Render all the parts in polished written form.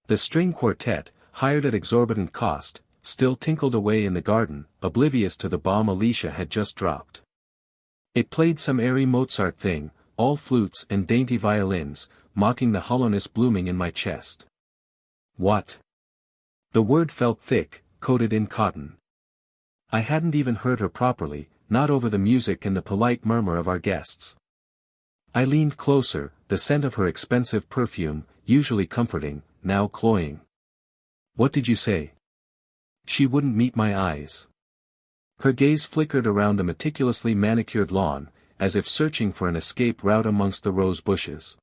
The string quartet, hired at exorbitant cost, still tinkled away in the garden, oblivious to the bomb Alicia had just dropped. It played some airy Mozart thing, all flutes and dainty violins, mocking the hollowness blooming in my chest. What? The word felt thick, coated in cotton. I hadn't even heard her properly, not over the music and the polite murmur of our guests. I leaned closer, the scent of her expensive perfume, usually comforting, now cloying. What did you say? She wouldn't meet my eyes. Her gaze flickered around the meticulously manicured lawn, as if searching for an escape route amongst the rose bushes.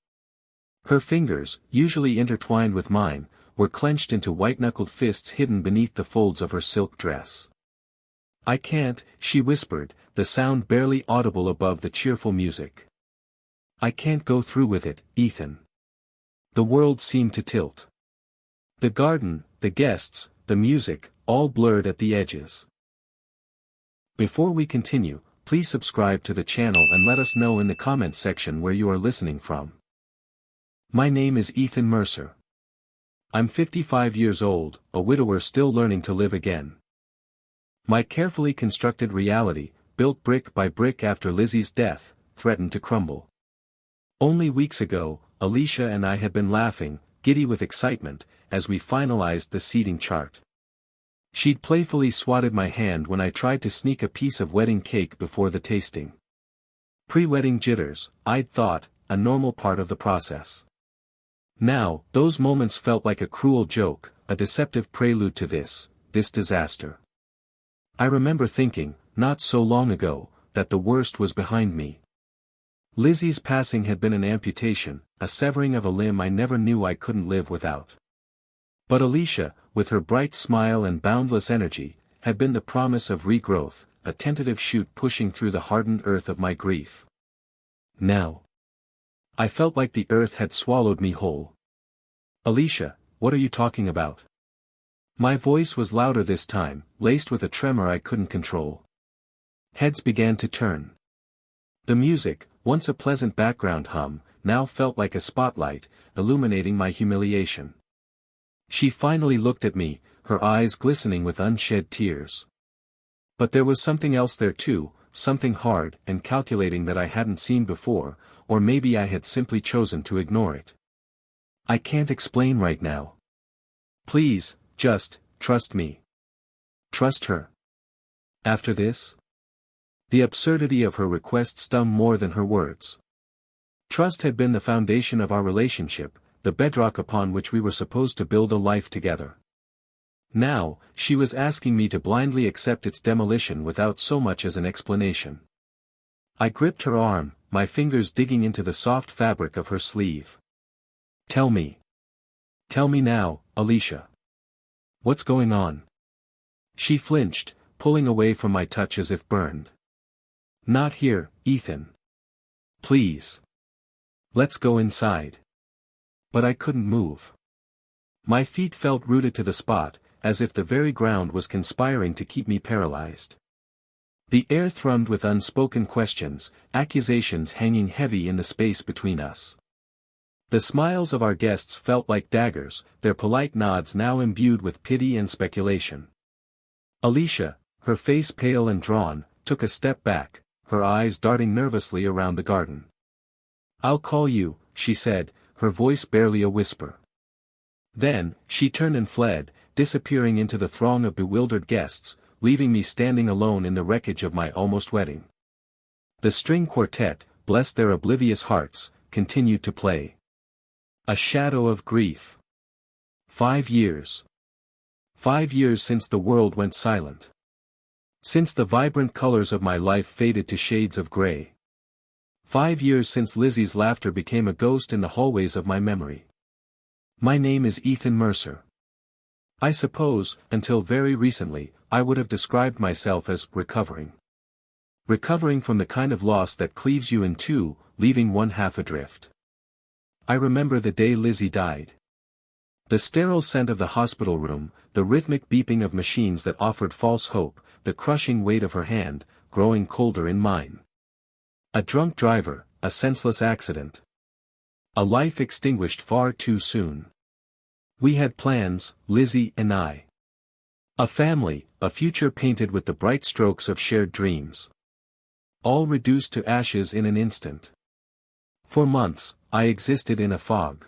Her fingers, usually intertwined with mine, were clenched into white-knuckled fists hidden beneath the folds of her silk dress. I can't, she whispered, the sound barely audible above the cheerful music. I can't go through with it, Ethan. The world seemed to tilt. The garden, the guests, the music, all blurred at the edges. Before we continue, please subscribe to the channel and let us know in the comments section where you are listening from. My name is Ethan Mercer. I'm 55 years old, a widower still learning to live again. My carefully constructed reality, built brick by brick after Lizzie's death, threatened to crumble. Only weeks ago, Alicia and I had been laughing, giddy with excitement, as we finalized the seating chart. She'd playfully swatted my hand when I tried to sneak a piece of wedding cake before the tasting. Pre-wedding jitters, I'd thought, a normal part of the process. Now, those moments felt like a cruel joke, a deceptive prelude to this disaster. I remember thinking, not so long ago, that the worst was behind me. Lizzie's passing had been an amputation, a severing of a limb I never knew I couldn't live without. But Alicia, with her bright smile and boundless energy, had been the promise of regrowth, a tentative shoot pushing through the hardened earth of my grief. Now, I felt like the earth had swallowed me whole. Alicia, what are you talking about? My voice was louder this time, laced with a tremor I couldn't control. Heads began to turn. The music, once a pleasant background hum, now felt like a spotlight, illuminating my humiliation. She finally looked at me, her eyes glistening with unshed tears. But there was something else there too, something hard and calculating that I hadn't seen before, or maybe I had simply chosen to ignore it. I can't explain right now. Please, just, trust me. Trust her. After this? The absurdity of her request stung more than her words. Trust had been the foundation of our relationship, the bedrock upon which we were supposed to build a life together. Now, she was asking me to blindly accept its demolition without so much as an explanation. I gripped her arm, my fingers digging into the soft fabric of her sleeve. Tell me. Tell me now, Alicia. What's going on? She flinched, pulling away from my touch as if burned. Not here, Ethan. Please. Let's go inside. But I couldn't move. My feet felt rooted to the spot, as if the very ground was conspiring to keep me paralyzed. The air thrummed with unspoken questions, accusations hanging heavy in the space between us. The smiles of our guests felt like daggers, their polite nods now imbued with pity and speculation. Alicia, her face pale and drawn, took a step back, her eyes darting nervously around the garden. I'll call you, she said, her voice barely a whisper. Then, she turned and fled, disappearing into the throng of bewildered guests, leaving me standing alone in the wreckage of my almost wedding. The string quartet, bless their oblivious hearts, continued to play. A shadow of grief. 5 years. 5 years since the world went silent. Since the vibrant colors of my life faded to shades of gray. 5 years since Lizzie's laughter became a ghost in the hallways of my memory. My name is Ethan Mercer. I suppose, until very recently, I would have described myself as recovering. Recovering from the kind of loss that cleaves you in two, leaving one half adrift. I remember the day Lizzie died. The sterile scent of the hospital room, the rhythmic beeping of machines that offered false hope, the crushing weight of her hand, growing colder in mine. A drunk driver, a senseless accident. A life extinguished far too soon. We had plans, Lizzie and I. A family, a future painted with the bright strokes of shared dreams. All reduced to ashes in an instant. For months, I existed in a fog.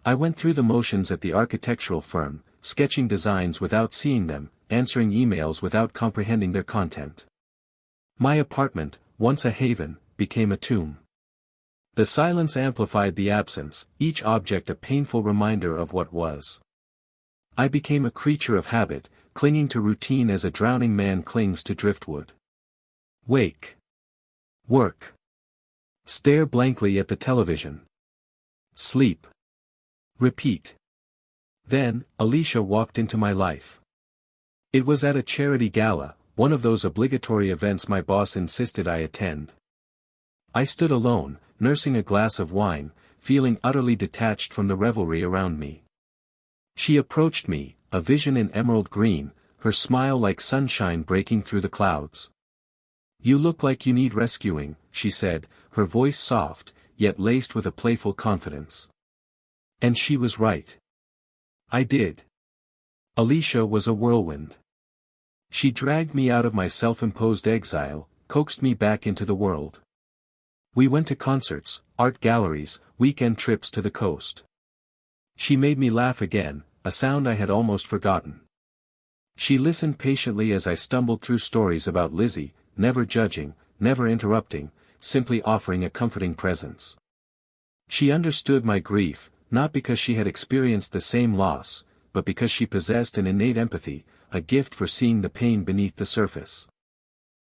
I went through the motions at the architectural firm, sketching designs without seeing them, answering emails without comprehending their content. My apartment, once a haven, became a tomb. The silence amplified the absence, each object a painful reminder of what was. I became a creature of habit, clinging to routine as a drowning man clings to driftwood. Wake. Work. Stare blankly at the television. Sleep. Repeat. Then, Alicia walked into my life. It was at a charity gala, one of those obligatory events my boss insisted I attend. I stood alone, nursing a glass of wine, feeling utterly detached from the revelry around me. She approached me, a vision in emerald green, her smile like sunshine breaking through the clouds. "You look like you need rescuing," she said, her voice soft, yet laced with a playful confidence. And she was right. I did. Alicia was a whirlwind. She dragged me out of my self-imposed exile, coaxed me back into the world. We went to concerts, art galleries, weekend trips to the coast. She made me laugh again, a sound I had almost forgotten. She listened patiently as I stumbled through stories about Lizzie, never judging, never interrupting, simply offering a comforting presence. She understood my grief, not because she had experienced the same loss, but because she possessed an innate empathy, a gift for seeing the pain beneath the surface.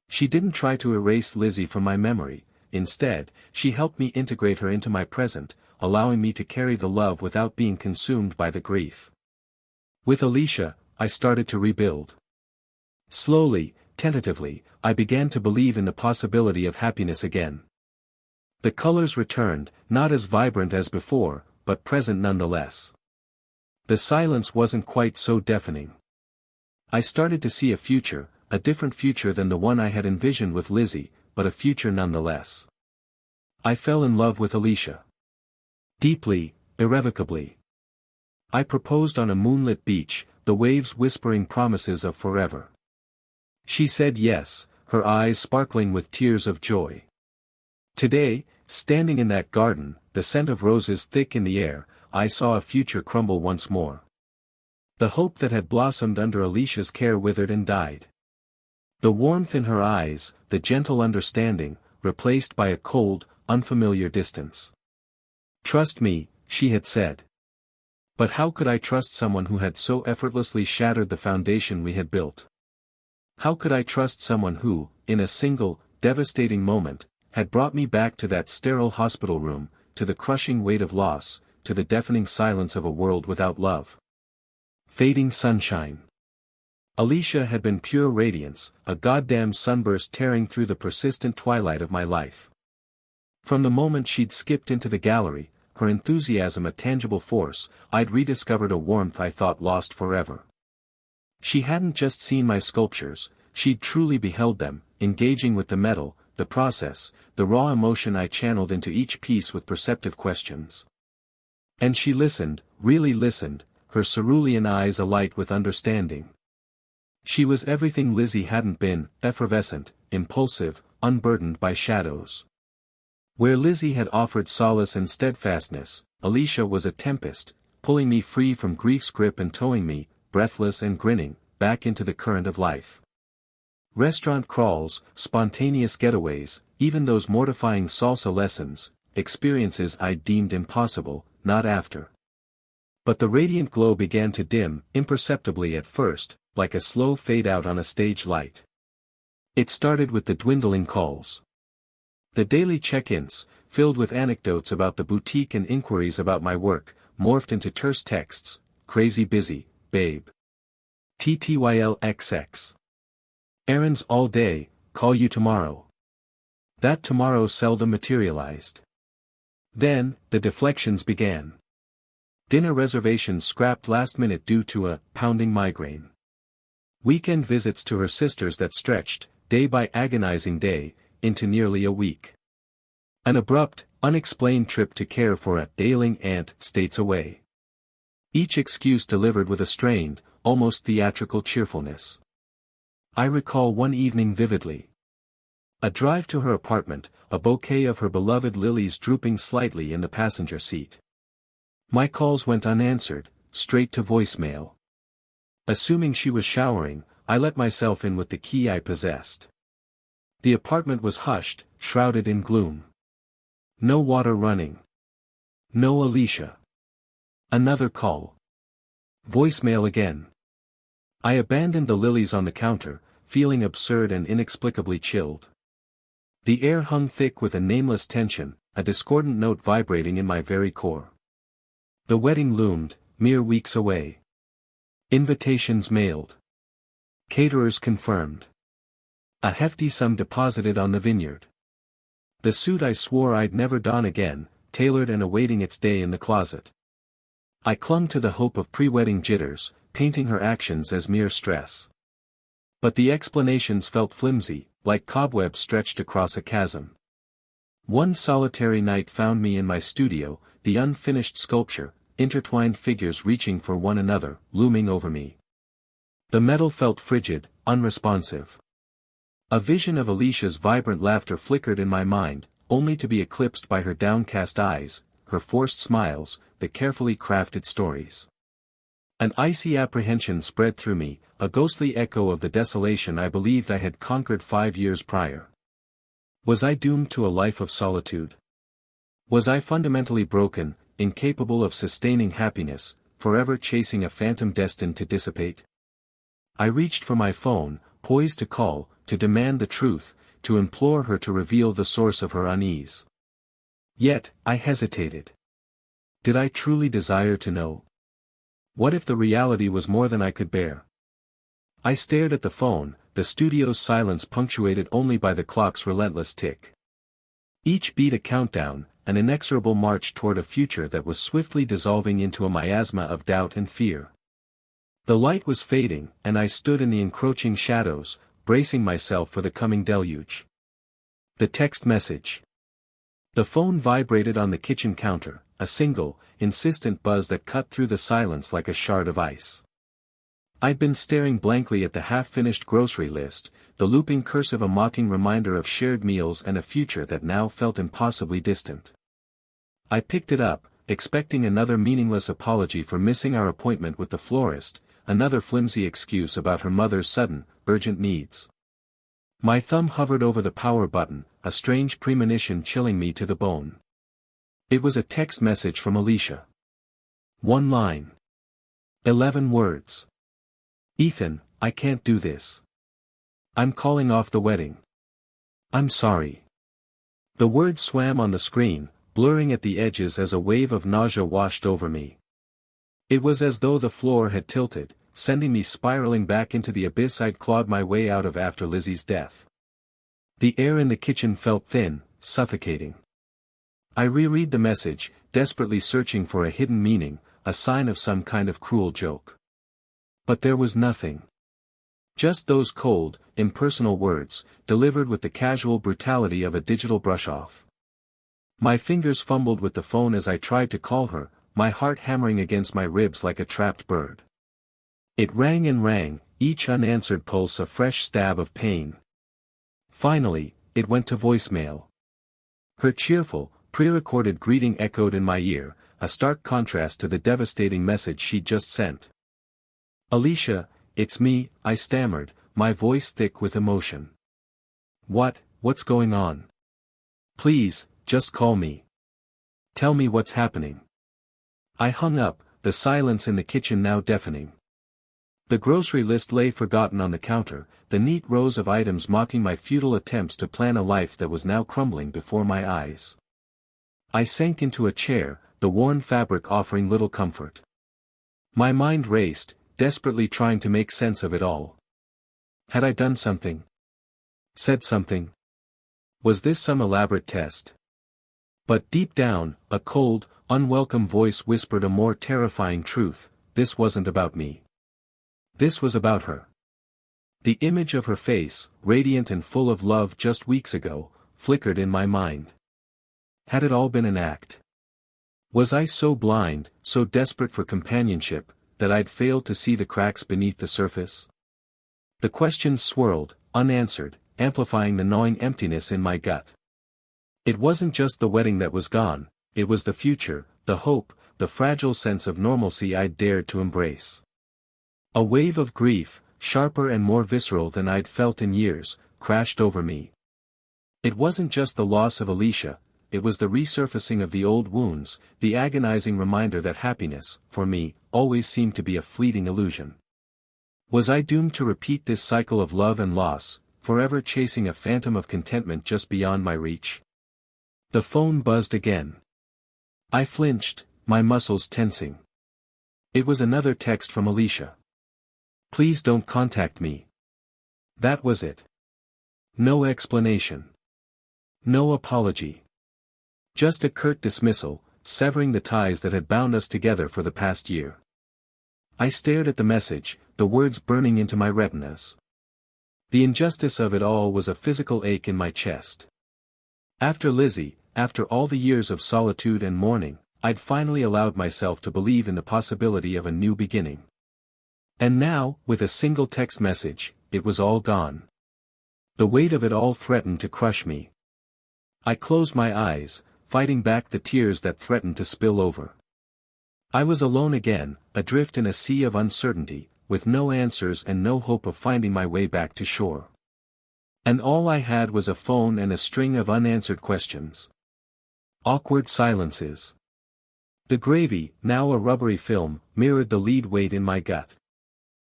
She didn't try to erase Lizzie from my memory, instead, she helped me integrate her into my present, allowing me to carry the love without being consumed by the grief. With Alicia, I started to rebuild. Slowly, tentatively, I began to believe in the possibility of happiness again. The colors returned, not as vibrant as before, but present nonetheless. The silence wasn't quite so deafening. I started to see a future, a different future than the one I had envisioned with Lizzie, but a future nonetheless. I fell in love with Alicia. Deeply, irrevocably. I proposed on a moonlit beach, the waves whispering promises of forever. She said yes, her eyes sparkling with tears of joy. Today, standing in that garden, the scent of roses thick in the air, I saw a future crumble once more. The hope that had blossomed under Alicia's care withered and died. The warmth in her eyes, the gentle understanding, replaced by a cold, unfamiliar distance. "Trust me," she had said. But how could I trust someone who had so effortlessly shattered the foundation we had built? How could I trust someone who, in a single, devastating moment, had brought me back to that sterile hospital room, to the crushing weight of loss, to the deafening silence of a world without love? Fading sunshine. Alicia had been pure radiance, a goddamn sunburst tearing through the persistent twilight of my life. From the moment she'd skipped into the gallery, her enthusiasm a tangible force, I'd rediscovered a warmth I thought lost forever. She hadn't just seen my sculptures, she'd truly beheld them, engaging with the metal, the process, the raw emotion I channeled into each piece with perceptive questions. And she listened, really listened, her cerulean eyes alight with understanding. She was everything Lizzie hadn't been, effervescent, impulsive, unburdened by shadows. Where Lizzie had offered solace and steadfastness, Alicia was a tempest, pulling me free from grief's grip and towing me, breathless and grinning, back into the current of life. Restaurant crawls, spontaneous getaways, even those mortifying salsa lessons, experiences I deemed impossible, not after. But the radiant glow began to dim, imperceptibly at first, like a slow fade-out on a stage light. It started with the dwindling calls. The daily check-ins, filled with anecdotes about the boutique and inquiries about my work, morphed into terse texts: "Crazy busy, babe. TTYLXX. Errands all day, call you tomorrow." That tomorrow seldom materialized. Then, the deflections began. Dinner reservations scrapped last minute due to a pounding migraine. Weekend visits to her sisters that stretched, day by agonizing day, into nearly a week. An abrupt, unexplained trip to care for a ailing aunt states away. Each excuse delivered with a strained, almost theatrical cheerfulness. I recall one evening vividly. A drive to her apartment, a bouquet of her beloved lilies drooping slightly in the passenger seat. My calls went unanswered, straight to voicemail. Assuming she was showering, I let myself in with the key I possessed. The apartment was hushed, shrouded in gloom. No water running. No Alicia. Another call. Voicemail again. I abandoned the lilies on the counter, feeling absurd and inexplicably chilled. The air hung thick with a nameless tension, a discordant note vibrating in my very core. The wedding loomed, mere weeks away. Invitations mailed. Caterers confirmed. A hefty sum deposited on the vineyard. The suit I swore I'd never don again, tailored and awaiting its day in the closet. I clung to the hope of pre-wedding jitters, painting her actions as mere stress. But the explanations felt flimsy, like cobwebs stretched across a chasm. One solitary night found me in my studio, the unfinished sculpture, intertwined figures reaching for one another, looming over me. The metal felt frigid, unresponsive. A vision of Alicia's vibrant laughter flickered in my mind, only to be eclipsed by her downcast eyes, her forced smiles, the carefully crafted stories. An icy apprehension spread through me, a ghostly echo of the desolation I believed I had conquered 5 years prior. Was I doomed to a life of solitude? Was I fundamentally broken, incapable of sustaining happiness, forever chasing a phantom destined to dissipate? I reached for my phone, poised to call, to demand the truth, to implore her to reveal the source of her unease. Yet, I hesitated. Did I truly desire to know? What if the reality was more than I could bear? I stared at the phone, the studio's silence punctuated only by the clock's relentless tick. Each beat a countdown, an inexorable march toward a future that was swiftly dissolving into a miasma of doubt and fear. The light was fading, and I stood in the encroaching shadows, bracing myself for the coming deluge. The text message. The phone vibrated on the kitchen counter, a single, insistent buzz that cut through the silence like a shard of ice. I'd been staring blankly at the half-finished grocery list, the looping cursive a mocking reminder of shared meals and a future that now felt impossibly distant. I picked it up, expecting another meaningless apology for missing our appointment with the florist, another flimsy excuse about her mother's sudden, urgent needs. My thumb hovered over the power button, a strange premonition chilling me to the bone. It was a text message from Alicia. 1 line. 11 words. Ethan, I can't do this. I'm calling off the wedding. I'm sorry. The words swam on the screen, blurring at the edges as a wave of nausea washed over me. It was as though the floor had tilted, sending me spiraling back into the abyss I'd clawed my way out of after Lizzie's death. The air in the kitchen felt thin, suffocating. I reread the message, desperately searching for a hidden meaning, a sign of some kind of cruel joke. But there was nothing. Just those cold, impersonal words, delivered with the casual brutality of a digital brush-off. My fingers fumbled with the phone as I tried to call her, my heart hammering against my ribs like a trapped bird. It rang and rang, each unanswered pulse a fresh stab of pain. Finally, it went to voicemail. Her cheerful, pre-recorded greeting echoed in my ear, a stark contrast to the devastating message she'd just sent. Alicia, it's me, I stammered, my voice thick with emotion. What's going on? Please, just call me. Tell me what's happening. I hung up, the silence in the kitchen now deafening. The grocery list lay forgotten on the counter, the neat rows of items mocking my futile attempts to plan a life that was now crumbling before my eyes. I sank into a chair, the worn fabric offering little comfort. My mind raced, desperately trying to make sense of it all. Had I done something? Said something? Was this some elaborate test? But deep down, a cold, unwelcome voice whispered a more terrifying truth: this wasn't about me. This was about her. The image of her face, radiant and full of love just weeks ago, flickered in my mind. Had it all been an act? Was I so blind, so desperate for companionship, that I'd failed to see the cracks beneath the surface? The questions swirled, unanswered, amplifying the gnawing emptiness in my gut. It wasn't just the wedding that was gone, it was the future, the hope, the fragile sense of normalcy I'd dared to embrace. A wave of grief, sharper and more visceral than I'd felt in years, crashed over me. It wasn't just the loss of Alicia, it was the resurfacing of the old wounds, the agonizing reminder that happiness, for me, always seemed to be a fleeting illusion. Was I doomed to repeat this cycle of love and loss, forever chasing a phantom of contentment just beyond my reach? The phone buzzed again. I flinched, my muscles tensing. It was another text from Alicia. "Please don't contact me." That was it. No explanation. No apology. Just a curt dismissal, severing the ties that had bound us together for the past year. I stared at the message, the words burning into my retinas. The injustice of it all was a physical ache in my chest. After Lizzie, after all the years of solitude and mourning, I'd finally allowed myself to believe in the possibility of a new beginning. And now, with a single text message, it was all gone. The weight of it all threatened to crush me. I closed my eyes, fighting back the tears that threatened to spill over. I was alone again, adrift in a sea of uncertainty, with no answers and no hope of finding my way back to shore. And all I had was a phone and a string of unanswered questions. Awkward silences. The gravy, now a rubbery film, mirrored the lead weight in my gut.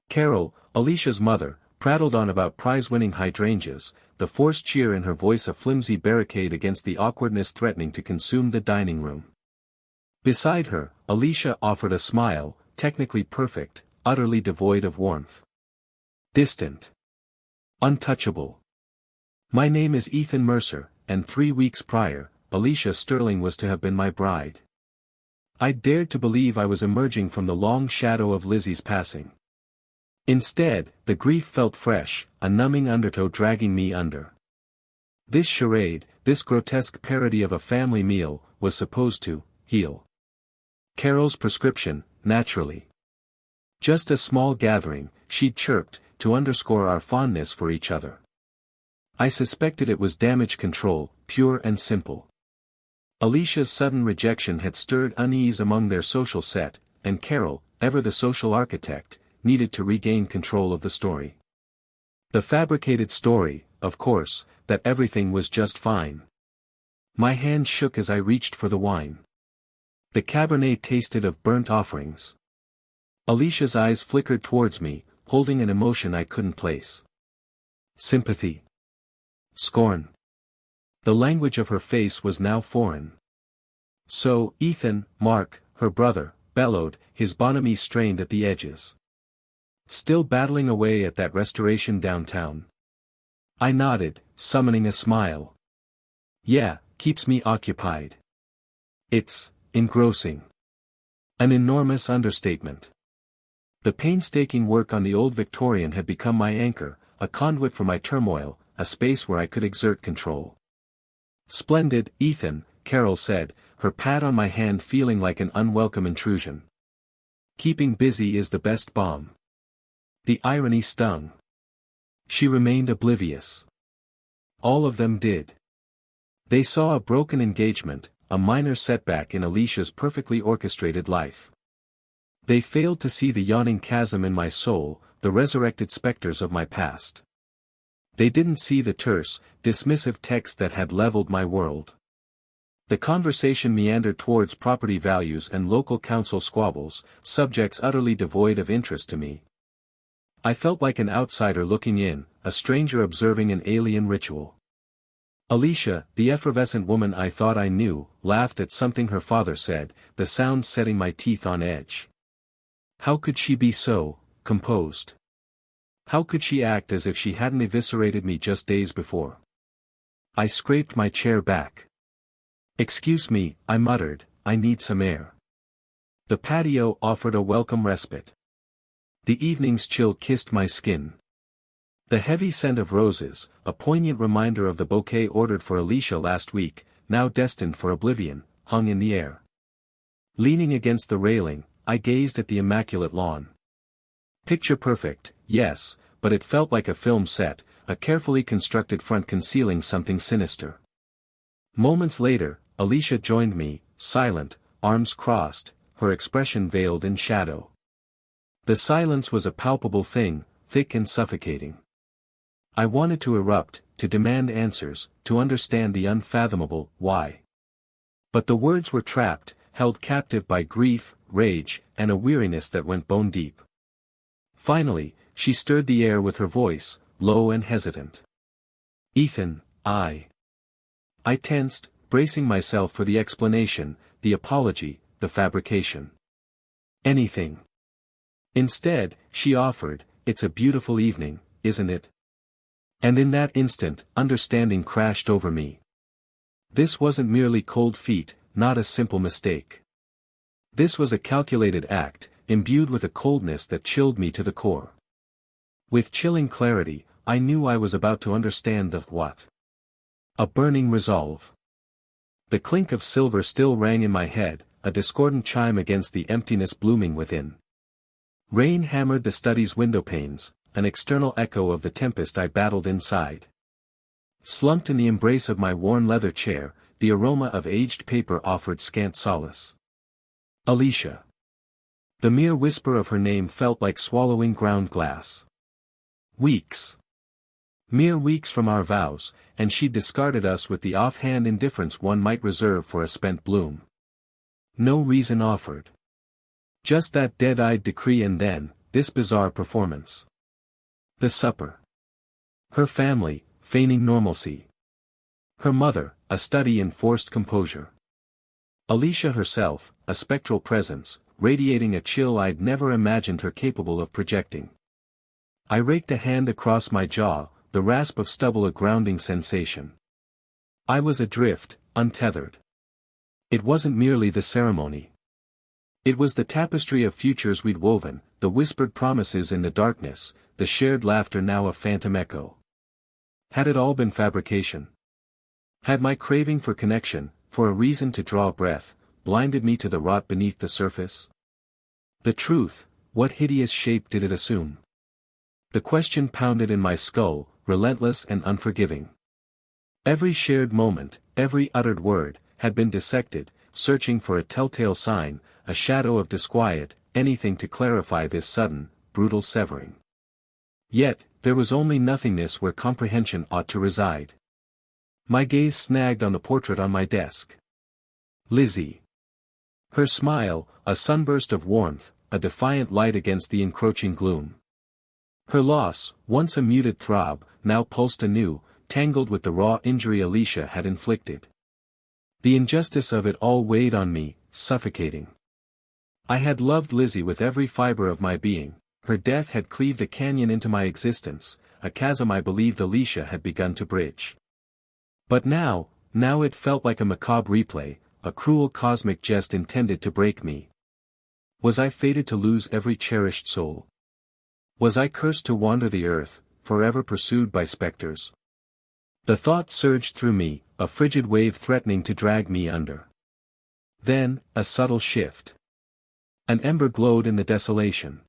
Carol, Alicia's mother, prattled on about prize-winning hydrangeas, the forced cheer in her voice a flimsy barricade against the awkwardness threatening to consume the dining room. Beside her, Alicia offered a smile, technically perfect, utterly devoid of warmth. Distant. Untouchable. My name is Ethan Mercer, and 3 weeks prior, Alicia Sterling was to have been my bride. I dared to believe I was emerging from the long shadow of Lizzie's passing. Instead, the grief felt fresh, a numbing undertow dragging me under. This charade, this grotesque parody of a family meal, was supposed to heal Carol's prescription, naturally. Just a small gathering, she'd chirped, to underscore our fondness for each other. I suspected it was damage control, pure and simple. Alicia's sudden rejection had stirred unease among their social set, and Carol, ever the social architect, needed to regain control of the story. The fabricated story, of course, that everything was just fine. My hand shook as I reached for the wine. The Cabernet tasted of burnt offerings. Alicia's eyes flickered towards me, holding an emotion I couldn't place. Sympathy. Scorn. The language of her face was now foreign. So, Ethan, Mark, her brother, bellowed, his bonhomie strained at the edges. Still battling away at that restoration downtown. I nodded, summoning a smile. Yeah, keeps me occupied. It's engrossing. An enormous understatement. The painstaking work on the old Victorian had become my anchor, a conduit for my turmoil, a space where I could exert control. Splendid, Ethan, Carol said, her pat on my hand feeling like an unwelcome intrusion. Keeping busy is the best balm. The irony stung. She remained oblivious. All of them did. They saw a broken engagement, a minor setback in Alicia's perfectly orchestrated life. They failed to see the yawning chasm in my soul, the resurrected specters of my past. They didn't see the terse, dismissive text that had leveled my world. The conversation meandered towards property values and local council squabbles, subjects utterly devoid of interest to me. I felt like an outsider looking in, a stranger observing an alien ritual. Alicia, the effervescent woman I thought I knew, laughed at something her father said, the sound setting my teeth on edge. How could she be so composed? How could she act as if she hadn't eviscerated me just days before? I scraped my chair back. Excuse me, I muttered, I need some air. The patio offered a welcome respite. The evening's chill kissed my skin. The heavy scent of roses, a poignant reminder of the bouquet ordered for Alicia last week, now destined for oblivion, hung in the air. Leaning against the railing, I gazed at the immaculate lawn. Picture perfect, yes, but it felt like a film set, a carefully constructed front concealing something sinister. Moments later, Alicia joined me, silent, arms crossed, her expression veiled in shadow. The silence was a palpable thing, thick and suffocating. I wanted to erupt, to demand answers, to understand the unfathomable why. But the words were trapped, held captive by grief, rage, and a weariness that went bone deep. Finally, she stirred the air with her voice, low and hesitant. "Ethan, I tensed, bracing myself for the explanation, the apology, the fabrication. Anything. Instead, she offered, "It's a beautiful evening, isn't it?" And in that instant, understanding crashed over me. This wasn't merely cold feet, not a simple mistake. This was a calculated act, imbued with a coldness that chilled me to the core. With chilling clarity, I knew I was about to understand the what. A burning resolve. The clink of silver still rang in my head, a discordant chime against the emptiness blooming within. Rain hammered the study's window panes, an external echo of the tempest I battled inside. Slumped in the embrace of my worn leather chair, the aroma of aged paper offered scant solace. Alicia. The mere whisper of her name felt like swallowing ground glass. Weeks. Mere weeks from our vows, and she'd discarded us with the offhand indifference one might reserve for a spent bloom. No reason offered. Just that dead-eyed decree, and then, this bizarre performance. The supper. Her family, feigning normalcy. Her mother, a study in forced composure. Alicia herself, a spectral presence, radiating a chill I'd never imagined her capable of projecting. I raked a hand across my jaw, the rasp of stubble a grounding sensation. I was adrift, untethered. It wasn't merely the ceremony. It was the tapestry of futures we'd woven, the whispered promises in the darkness, the shared laughter now a phantom echo. Had it all been fabrication? Had my craving for connection, for a reason to draw breath, blinded me to the rot beneath the surface? The truth, what hideous shape did it assume? The question pounded in my skull, relentless and unforgiving. Every shared moment, every uttered word, had been dissected, searching for a telltale sign, a shadow of disquiet, anything to clarify this sudden, brutal severing. Yet, there was only nothingness where comprehension ought to reside. My gaze snagged on the portrait on my desk. Lizzie. Her smile, a sunburst of warmth, a defiant light against the encroaching gloom. Her loss, once a muted throb, now pulsed anew, tangled with the raw injury Alicia had inflicted. The injustice of it all weighed on me, suffocating. I had loved Lizzie with every fiber of my being. Her death had cleaved a canyon into my existence, a chasm I believed Alicia had begun to bridge. But now it felt like a macabre replay, a cruel cosmic jest intended to break me. Was I fated to lose every cherished soul? Was I cursed to wander the earth, forever pursued by specters? The thought surged through me, a frigid wave threatening to drag me under. Then, a subtle shift. An ember glowed in the desolation.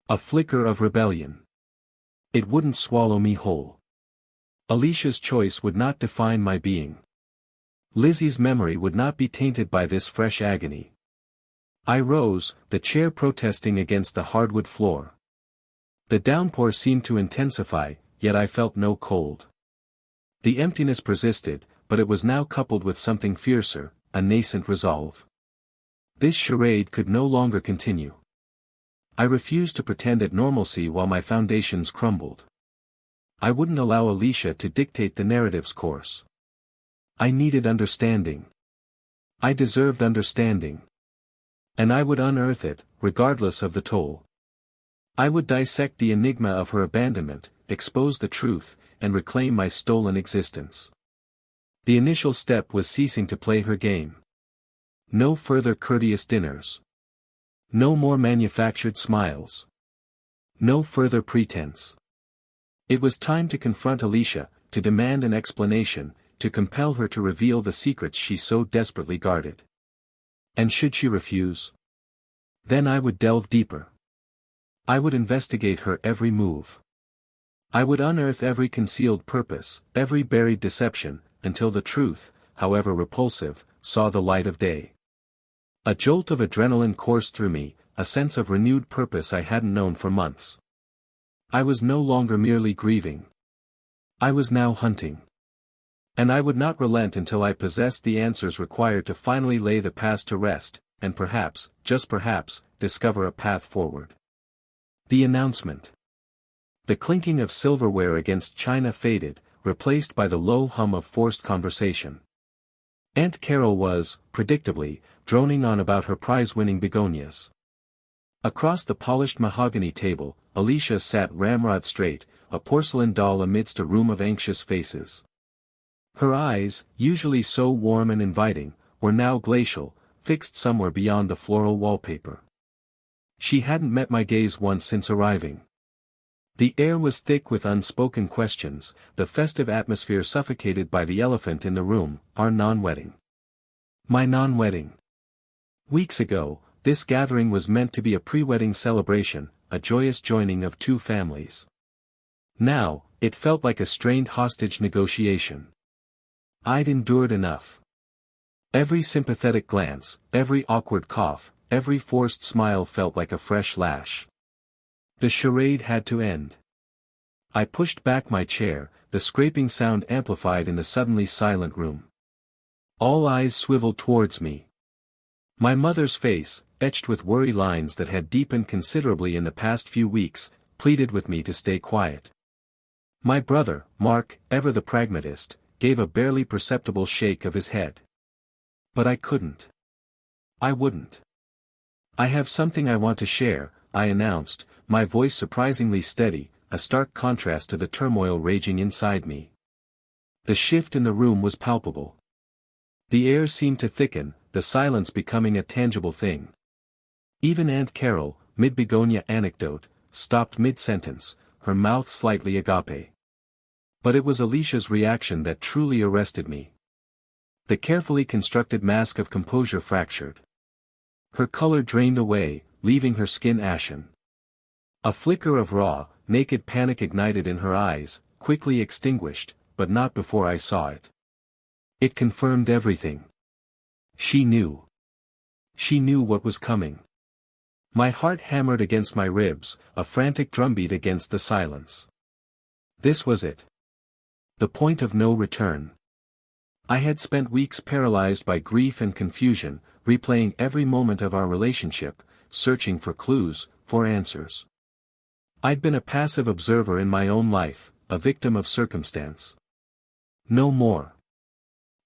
A flicker of rebellion. It wouldn't swallow me whole. Alicia's choice would not define my being. Lizzie's memory would not be tainted by this fresh agony. I rose, the chair protesting against the hardwood floor. The downpour seemed to intensify, yet I felt no cold. The emptiness persisted, but it was now coupled with something fiercer, a nascent resolve. This charade could no longer continue. I refused to pretend at normalcy while my foundations crumbled. I wouldn't allow Alicia to dictate the narrative's course. I needed understanding. I deserved understanding. And I would unearth it, regardless of the toll. I would dissect the enigma of her abandonment, expose the truth, and reclaim my stolen existence. The initial step was ceasing to play her game. No further courteous dinners. No more manufactured smiles. No further pretense. It was time to confront Alicia, to demand an explanation, to compel her to reveal the secrets she so desperately guarded. And should she refuse? Then I would delve deeper. I would investigate her every move. I would unearth every concealed purpose, every buried deception, until the truth, however repulsive, saw the light of day. A jolt of adrenaline coursed through me, a sense of renewed purpose I hadn't known for months. I was no longer merely grieving. I was now hunting. And I would not relent until I possessed the answers required to finally lay the past to rest, and perhaps, just perhaps, discover a path forward. The announcement. The clinking of silverware against china faded, replaced by the low hum of forced conversation. Aunt Carol was, predictably, droning on about her prize-winning begonias. Across the polished mahogany table, Alicia sat ramrod straight, a porcelain doll amidst a room of anxious faces. Her eyes, usually so warm and inviting, were now glacial, fixed somewhere beyond the floral wallpaper. She hadn't met my gaze once since arriving. The air was thick with unspoken questions, the festive atmosphere suffocated by the elephant in the room, our non-wedding. My non-wedding. Weeks ago, this gathering was meant to be a pre-wedding celebration, a joyous joining of two families. Now, it felt like a strained hostage negotiation. I'd endured enough. Every sympathetic glance, every awkward cough, every forced smile felt like a fresh lash. The charade had to end. I pushed back my chair, the scraping sound amplified in the suddenly silent room. All eyes swiveled towards me. My mother's face, etched with worry lines that had deepened considerably in the past few weeks, pleaded with me to stay quiet. My brother, Mark, ever the pragmatist, gave a barely perceptible shake of his head. But I couldn't. I wouldn't. I have something I want to share, I announced, my voice surprisingly steady, a stark contrast to the turmoil raging inside me. The shift in the room was palpable. The air seemed to thicken, the silence becoming a tangible thing. Even Aunt Carol, mid-begonia anecdote, stopped mid-sentence, her mouth slightly agape. But it was Alicia's reaction that truly arrested me. The carefully constructed mask of composure fractured. Her color drained away, leaving her skin ashen. A flicker of raw, naked panic ignited in her eyes, quickly extinguished, but not before I saw it. It confirmed everything. She knew. She knew what was coming. My heart hammered against my ribs, a frantic drumbeat against the silence. This was it. The point of no return. I had spent weeks paralyzed by grief and confusion, replaying every moment of our relationship, searching for clues, for answers. I'd been a passive observer in my own life, a victim of circumstance. No more.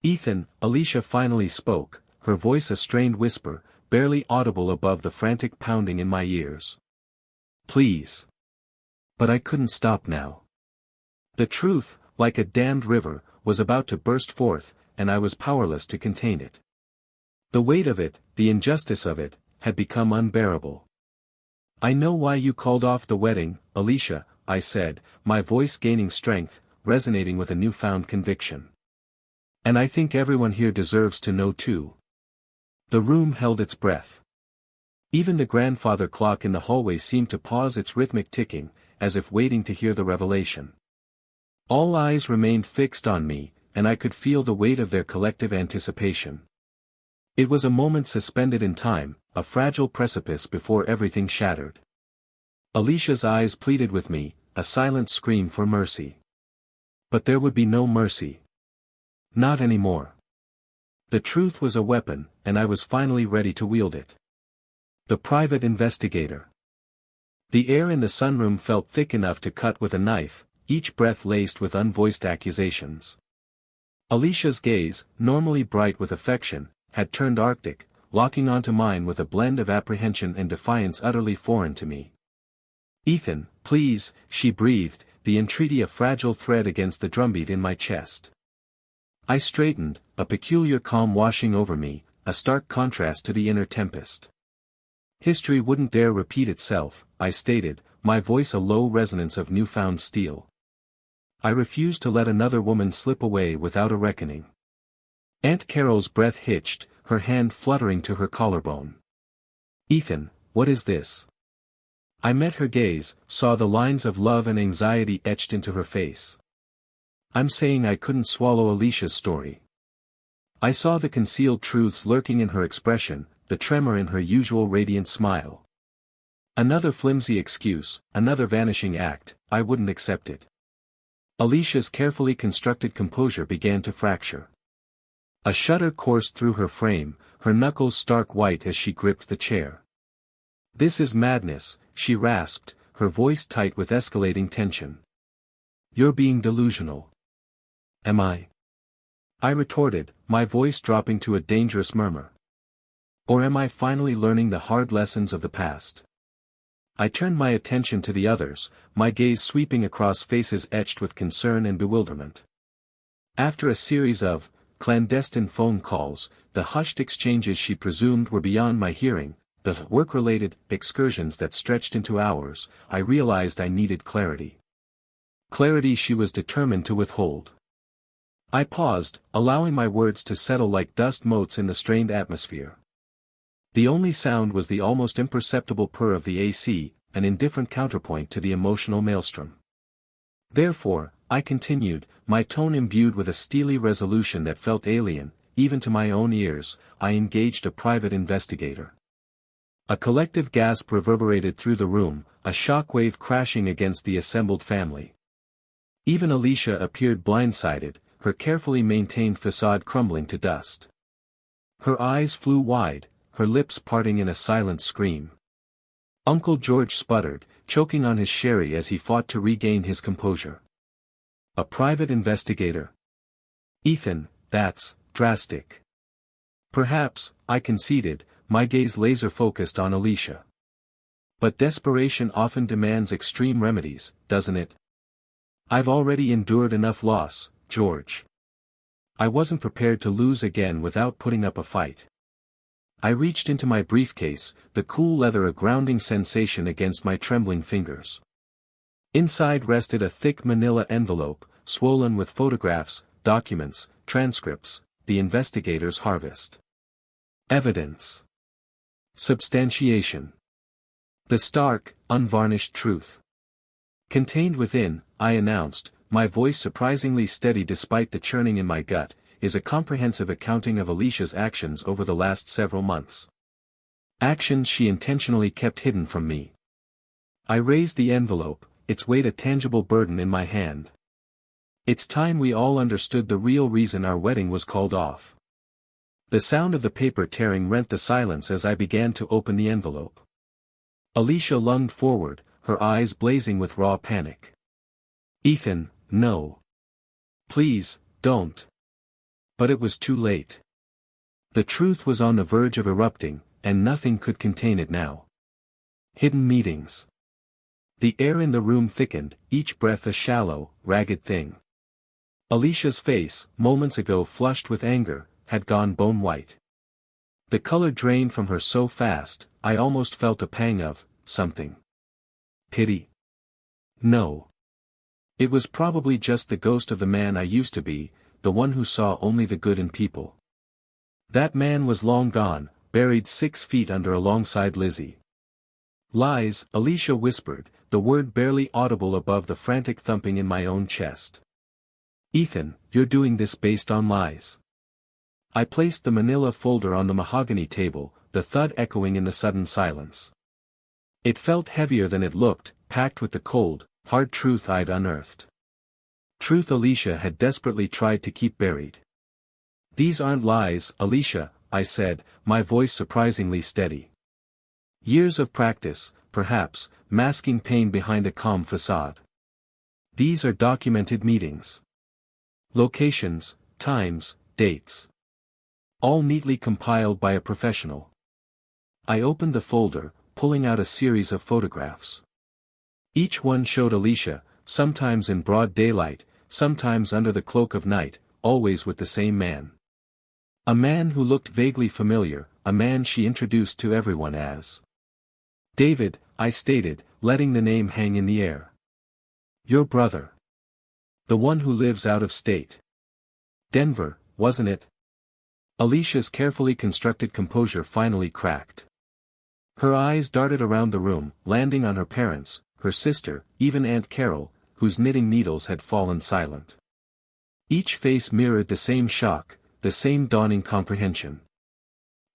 Ethan, Alicia finally spoke, her voice a strained whisper, barely audible above the frantic pounding in my ears. Please. But I couldn't stop now. The truth, like a dammed river, was about to burst forth, and I was powerless to contain it. The weight of it, the injustice of it, had become unbearable. I know why you called off the wedding, Alicia, I said, my voice gaining strength, resonating with a newfound conviction. And I think everyone here deserves to know too. The room held its breath. Even the grandfather clock in the hallway seemed to pause its rhythmic ticking, as if waiting to hear the revelation. All eyes remained fixed on me, and I could feel the weight of their collective anticipation. It was a moment suspended in time, a fragile precipice before everything shattered. Alicia's eyes pleaded with me, a silent scream for mercy. But there would be no mercy. Not anymore. The truth was a weapon, and I was finally ready to wield it. The private investigator. The air in the sunroom felt thick enough to cut with a knife, each breath laced with unvoiced accusations. Alicia's gaze, normally bright with affection, had turned arctic, locking onto mine with a blend of apprehension and defiance utterly foreign to me. Ethan, please, she breathed, the entreaty a fragile thread against the drumbeat in my chest. I straightened, a peculiar calm washing over me, a stark contrast to the inner tempest. History wouldn't dare repeat itself, I stated, my voice a low resonance of newfound steel. I refused to let another woman slip away without a reckoning. Aunt Carol's breath hitched, her hand fluttering to her collarbone. "Ethan, what is this?" I met her gaze, saw the lines of love and anxiety etched into her face. "I'm saying I couldn't swallow Alicia's story." I saw the concealed truths lurking in her expression, the tremor in her usual radiant smile. Another flimsy excuse, another vanishing act, I wouldn't accept it. Alicia's carefully constructed composure began to fracture. A shudder coursed through her frame, her knuckles stark white as she gripped the chair. "This is madness," she rasped, her voice tight with escalating tension. "You're being delusional." "Am I?" I retorted, my voice dropping to a dangerous murmur. "Or am I finally learning the hard lessons of the past?" I turned my attention to the others, my gaze sweeping across faces etched with concern and bewilderment. After a series of clandestine phone calls, the hushed exchanges she presumed were beyond my hearing, the work-related excursions that stretched into hours, I realized I needed clarity. Clarity she was determined to withhold. I paused, allowing my words to settle like dust motes in the strained atmosphere. The only sound was the almost imperceptible purr of the AC, an indifferent counterpoint to the emotional maelstrom. "Therefore," I continued, my tone imbued with a steely resolution that felt alien, even to my own ears, "I engaged a private investigator." A collective gasp reverberated through the room, a shockwave crashing against the assembled family. Even Alicia appeared blindsided, her carefully maintained facade crumbling to dust. Her eyes flew wide, her lips parting in a silent scream. Uncle George sputtered, choking on his sherry as he fought to regain his composure. "A private investigator? Ethan, that's drastic." "Perhaps," I conceded, my gaze laser-focused on Alicia. "But desperation often demands extreme remedies, doesn't it? I've already endured enough loss, George. I wasn't prepared to lose again without putting up a fight." I reached into my briefcase, the cool leather a grounding sensation against my trembling fingers. Inside rested a thick manila envelope, swollen with photographs, documents, transcripts, the investigator's harvest. Evidence. Substantiation. The stark, unvarnished truth. Contained within, I announced, my voice surprisingly steady despite the churning in my gut, is a comprehensive accounting of Alicia's actions over the last several months. Actions she intentionally kept hidden from me. I raised the envelope, its weight a tangible burden in my hand. It's time we all understood the real reason our wedding was called off. The sound of the paper tearing rent the silence as I began to open the envelope. Alicia lunged forward, her eyes blazing with raw panic. "Ethan, no. Please, don't." But it was too late. The truth was on the verge of erupting, and nothing could contain it now. Hidden meetings. The air in the room thickened, each breath a shallow, ragged thing. Alicia's face, moments ago flushed with anger, had gone bone white. The color drained from her so fast, I almost felt a pang of something. Pity? No. It was probably just the ghost of the man I used to be, the one who saw only the good in people. That man was long gone, buried 6 feet under alongside Lizzie. "Lies," Alicia whispered, the word barely audible above the frantic thumping in my own chest. "Ethan, you're doing this based on lies." I placed the manila folder on the mahogany table, the thud echoing in the sudden silence. It felt heavier than it looked, packed with the cold, hard truth I'd unearthed. Truth Alicia had desperately tried to keep buried. "These aren't lies, Alicia," I said, my voice surprisingly steady. Years of practice, perhaps, masking pain behind a calm facade. These are documented meetings. Locations, times, dates. All neatly compiled by a professional. I opened the folder, pulling out a series of photographs. Each one showed Alicia, sometimes in broad daylight, sometimes under the cloak of night, always with the same man. A man who looked vaguely familiar, a man she introduced to everyone as David, I stated, letting the name hang in the air. "Your brother. The one who lives out of state. Denver, wasn't it?" Alicia's carefully constructed composure finally cracked. Her eyes darted around the room, landing on her parents, her sister, even Aunt Carol, whose knitting needles had fallen silent. Each face mirrored the same shock, the same dawning comprehension.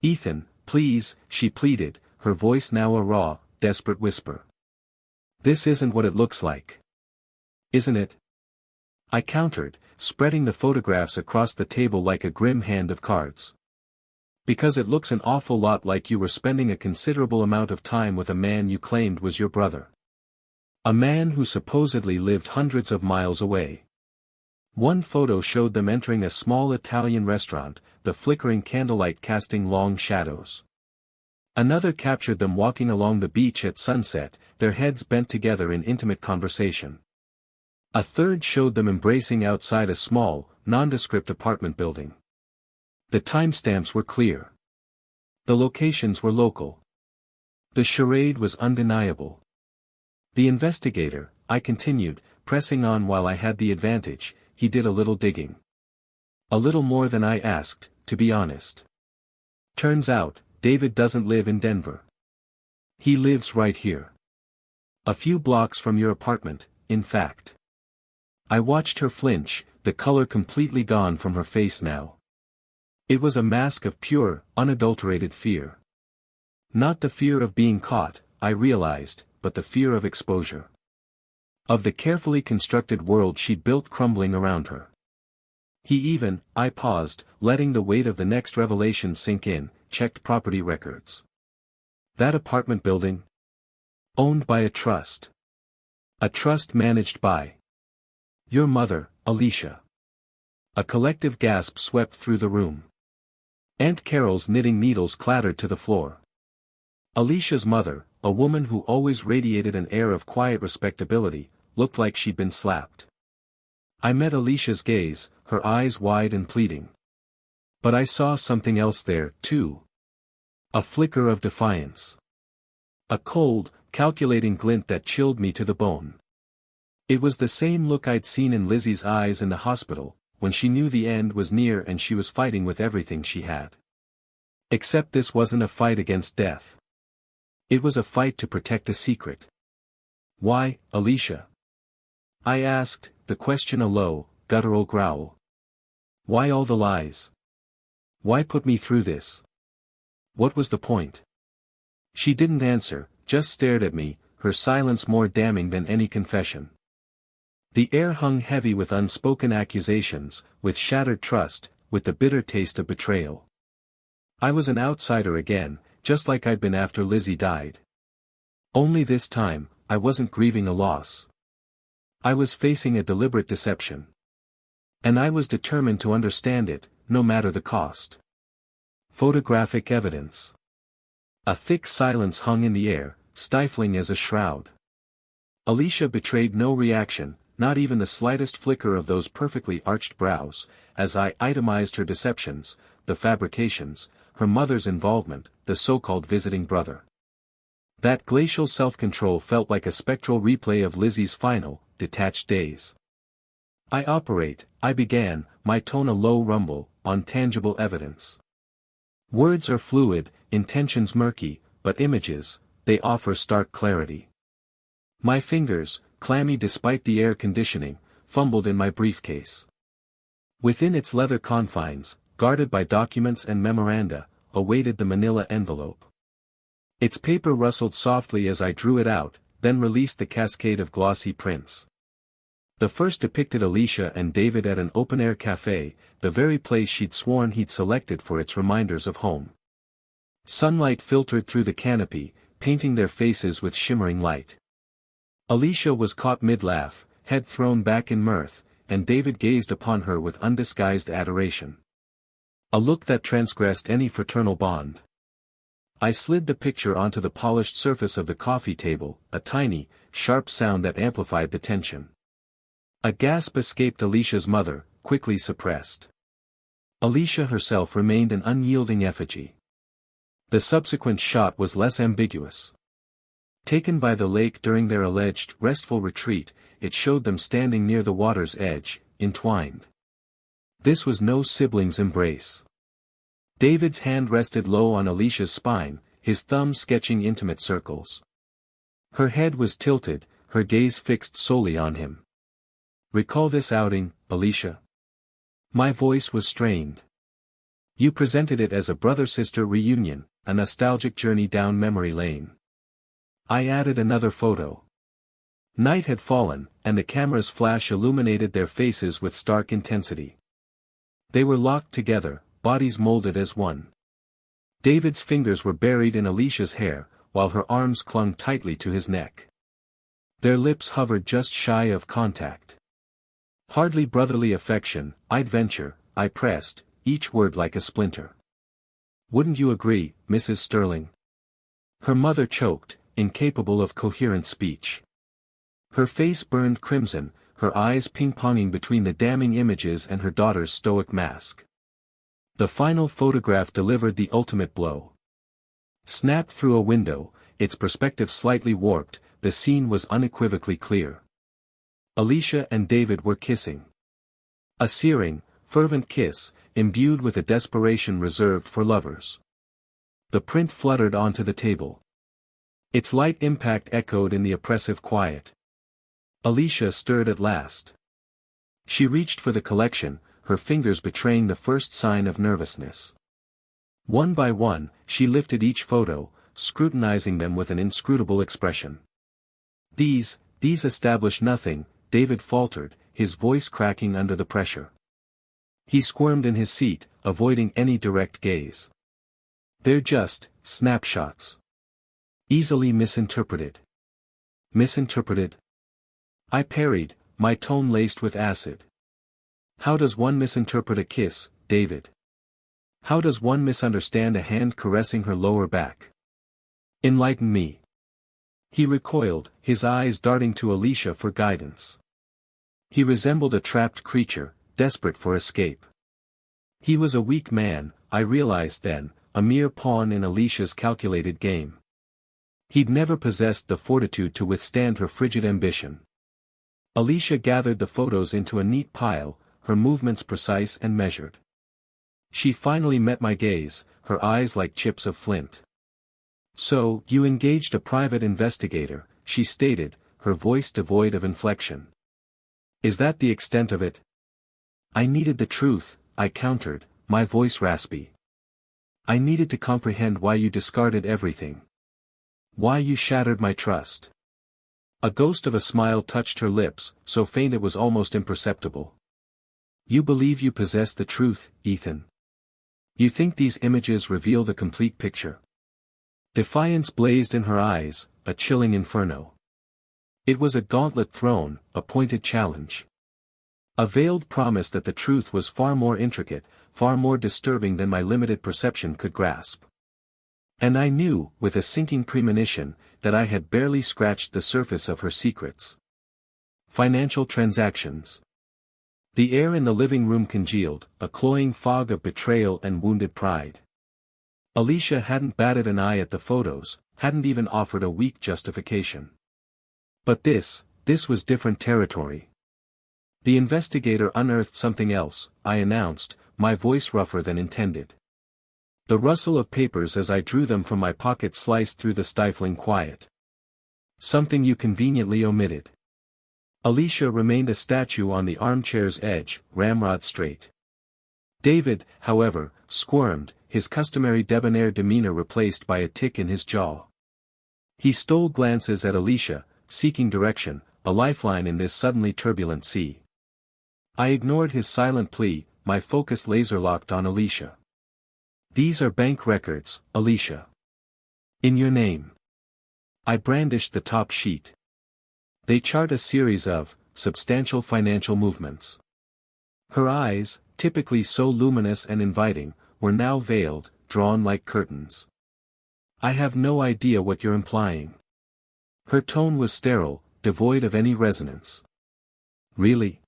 "Ethan, please," she pleaded, her voice now a raw, desperate whisper. "This isn't what it looks like. Isn't it?" I countered, spreading the photographs across the table like a grim hand of cards. "Because it looks an awful lot like you were spending a considerable amount of time with a man you claimed was your brother. A man who supposedly lived hundreds of miles away." One photo showed them entering a small Italian restaurant, the flickering candlelight casting long shadows. Another captured them walking along the beach at sunset, their heads bent together in intimate conversation. A third showed them embracing outside a small, nondescript apartment building. The timestamps were clear. The locations were local. The charade was undeniable. "The investigator," I continued, pressing on while I had the advantage, "he did a little digging. A little more than I asked, to be honest. Turns out, David doesn't live in Denver. He lives right here. A few blocks from your apartment, in fact." I watched her flinch, the color completely gone from her face now. It was a mask of pure, unadulterated fear. Not the fear of being caught, I realized, but the fear of exposure. Of the carefully constructed world she'd built crumbling around her. I paused, letting the weight of the next revelation sink in, checked property records. That apartment building? Owned by a trust. A trust managed by your mother, Alicia. A collective gasp swept through the room. Aunt Carol's knitting needles clattered to the floor. Alicia's mother, a woman who always radiated an air of quiet respectability, looked like she'd been slapped. I met Alicia's gaze, her eyes wide and pleading. But I saw something else there, too. A flicker of defiance. A cold, calculating glint that chilled me to the bone. It was the same look I'd seen in Lizzie's eyes in the hospital, when she knew the end was near and she was fighting with everything she had. Except this wasn't a fight against death. It was a fight to protect a secret. "Why, Alicia?" I asked, the question a low, guttural growl. "Why all the lies? Why put me through this? What was the point?" She didn't answer, just stared at me, her silence more damning than any confession. The air hung heavy with unspoken accusations, with shattered trust, with the bitter taste of betrayal. I was an outsider again, just like I'd been after Lizzie died. Only this time, I wasn't grieving a loss. I was facing a deliberate deception. And I was determined to understand it, no matter the cost. Photographic evidence. A thick silence hung in the air, stifling as a shroud. Alicia betrayed no reaction, not even the slightest flicker of those perfectly arched brows, as I itemized her deceptions, the fabrications, her mother's involvement, the so-called visiting brother. That glacial self-control felt like a spectral replay of Lizzie's final, detached days. I began, my tone a low rumble, on tangible evidence. Words are fluid, intentions murky, but images, they offer stark clarity. My fingers, clammy despite the air conditioning, fumbled in my briefcase. Within its leather confines, guarded by documents and memoranda, awaited the manila envelope. Its paper rustled softly as I drew it out, then released the cascade of glossy prints. The first depicted Alicia and David at an open-air cafe, the very place she'd sworn he'd selected for its reminders of home. Sunlight filtered through the canopy, painting their faces with shimmering light. Alicia was caught mid-laugh, head thrown back in mirth, and David gazed upon her with undisguised adoration. A look that transgressed any fraternal bond. I slid the picture onto the polished surface of the coffee table, a tiny, sharp sound that amplified the tension. A gasp escaped Alicia's mother, quickly suppressed. Alicia herself remained an unyielding effigy. The subsequent shot was less ambiguous. Taken by the lake during their alleged restful retreat, it showed them standing near the water's edge, entwined. This was no sibling's embrace. David's hand rested low on Alicia's spine, his thumb sketching intimate circles. Her head was tilted, her gaze fixed solely on him. "Recall this outing, Alicia?" My voice was strained. "You presented it as a brother-sister reunion, a nostalgic journey down memory lane." I added another photo. Night had fallen, and the camera's flash illuminated their faces with stark intensity. They were locked together, bodies molded as one. David's fingers were buried in Alicia's hair, while her arms clung tightly to his neck. Their lips hovered just shy of contact. Hardly brotherly affection, I'd venture, I pressed, each word like a splinter. "Wouldn't you agree, Mrs. Sterling?" Her mother choked, incapable of coherent speech. Her face burned crimson, her eyes ping-ponging between the damning images and her daughter's stoic mask. The final photograph delivered the ultimate blow. Snapped through a window, its perspective slightly warped, the scene was unequivocally clear. Alicia and David were kissing. A searing, fervent kiss, imbued with a desperation reserved for lovers. The print fluttered onto the table. Its light impact echoed in the oppressive quiet. Alicia stirred at last. She reached for the collection, her fingers betraying the first sign of nervousness. One by one, she lifted each photo, scrutinizing them with an inscrutable expression. These establish nothing," David faltered, his voice cracking under the pressure. He squirmed in his seat, avoiding any direct gaze. "They're just snapshots. Easily misinterpreted." "Misinterpreted?" I parried, my tone laced with acid. "How does one misinterpret a kiss, David? How does one misunderstand a hand caressing her lower back? Enlighten me." He recoiled, his eyes darting to Alicia for guidance. He resembled a trapped creature, desperate for escape. He was a weak man, I realized then, a mere pawn in Alicia's calculated game. He'd never possessed the fortitude to withstand her frigid ambition. Alicia gathered the photos into a neat pile, her movements precise and measured. She finally met my gaze, her eyes like chips of flint. "So, you engaged a private investigator," she stated, her voice devoid of inflection. "Is that the extent of it?" "I needed the truth," I countered, my voice raspy. "I needed to comprehend why you discarded everything. Why you shattered my trust." A ghost of a smile touched her lips, so faint it was almost imperceptible. "You believe you possess the truth, Ethan? You think these images reveal the complete picture?" Defiance blazed in her eyes, a chilling inferno. It was a gauntlet thrown, a pointed challenge. A veiled promise that the truth was far more intricate, far more disturbing than my limited perception could grasp. And I knew, with a sinking premonition, that I had barely scratched the surface of her secrets. Financial transactions. The air in the living room congealed, a cloying fog of betrayal and wounded pride. Alicia hadn't batted an eye at the photos, hadn't even offered a weak justification. But this was different territory. The investigator unearthed something else, I announced, my voice rougher than intended. The rustle of papers as I drew them from my pocket sliced through the stifling quiet. "Something you conveniently omitted." Alicia remained a statue on the armchair's edge, ramrod straight. David, however, squirmed, his customary debonair demeanor replaced by a tick in his jaw. He stole glances at Alicia, seeking direction, a lifeline in this suddenly turbulent sea. I ignored his silent plea, my focus laser-locked on Alicia. "These are bank records, Alicia. In your name." I brandished the top sheet. They chart a series of substantial financial movements. Her eyes, typically so luminous and inviting, were now veiled, drawn like curtains. "I have no idea what you're implying." Her tone was sterile, devoid of any resonance. "Really?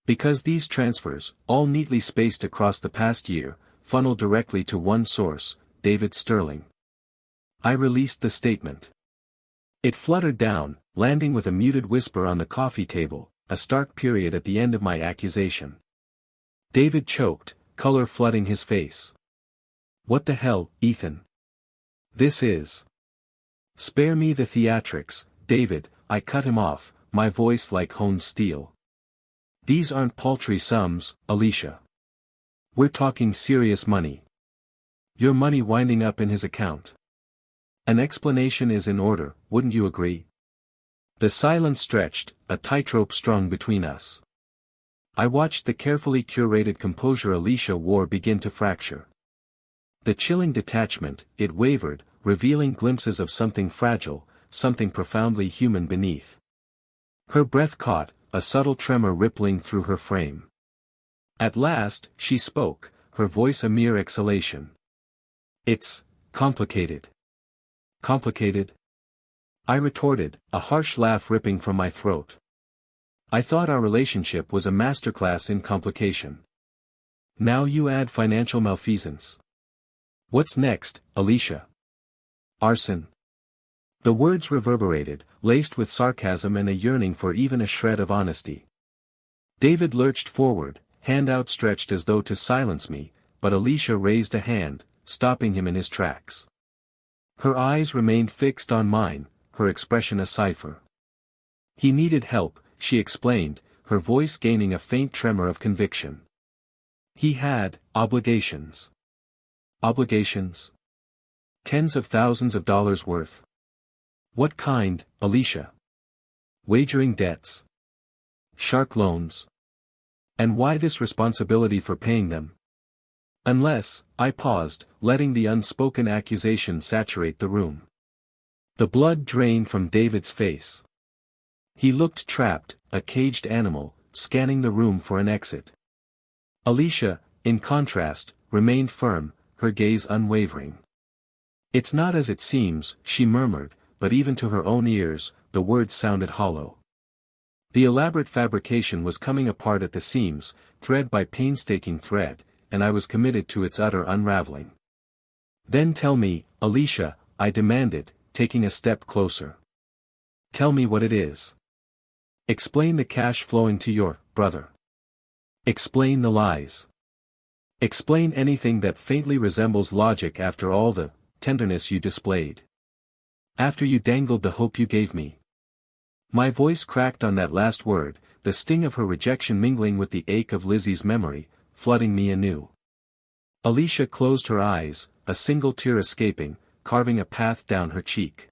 Because these transfers, all neatly spaced across the past year, funnel directly to one source, David Sterling." I released the statement. It fluttered down, landing with a muted whisper on the coffee table, a stark period at the end of my accusation. David choked, color flooding his face. What the hell, Ethan? This is. Spare me the theatrics, David, I cut him off, my voice like honed steel. These aren't paltry sums, Alicia. We're talking serious money. Your money winding up in his account. An explanation is in order, wouldn't you agree? The silence stretched, a tightrope strung between us. I watched the carefully curated composure Alicia wore begin to fracture. The chilling detachment, it wavered, revealing glimpses of something fragile, something profoundly human beneath. Her breath caught, a subtle tremor rippling through her frame. At last, she spoke, her voice a mere exhalation. It's complicated. Complicated? I retorted, a harsh laugh ripping from my throat. I thought our relationship was a masterclass in complication. Now you add financial malfeasance. What's next, Alicia? Arson. The words reverberated, laced with sarcasm and a yearning for even a shred of honesty. David lurched forward, hand outstretched as though to silence me, but Alicia raised a hand, stopping him in his tracks. Her eyes remained fixed on mine, her expression a cipher. He needed help, she explained, her voice gaining a faint tremor of conviction. He had obligations. Obligations? Tens of thousands of dollars worth. What kind, Alicia? Wagering debts. Shark loans. And why this responsibility for paying them? Unless, I paused, letting the unspoken accusation saturate the room. The blood drained from David's face. He looked trapped, a caged animal, scanning the room for an exit. Alicia, in contrast, remained firm, her gaze unwavering. It's not as it seems, she murmured, but even to her own ears, the words sounded hollow. The elaborate fabrication was coming apart at the seams, thread by painstaking thread, and I was committed to its utter unraveling. Then tell me, Alicia, I demanded, taking a step closer. Tell me what it is. Explain the cash flowing to your brother. Explain the lies. Explain anything that faintly resembles logic after all the tenderness you displayed. After you dangled the hope you gave me. My voice cracked on that last word, the sting of her rejection mingling with the ache of Lizzie's memory, flooding me anew. Alicia closed her eyes, a single tear escaping, carving a path down her cheek.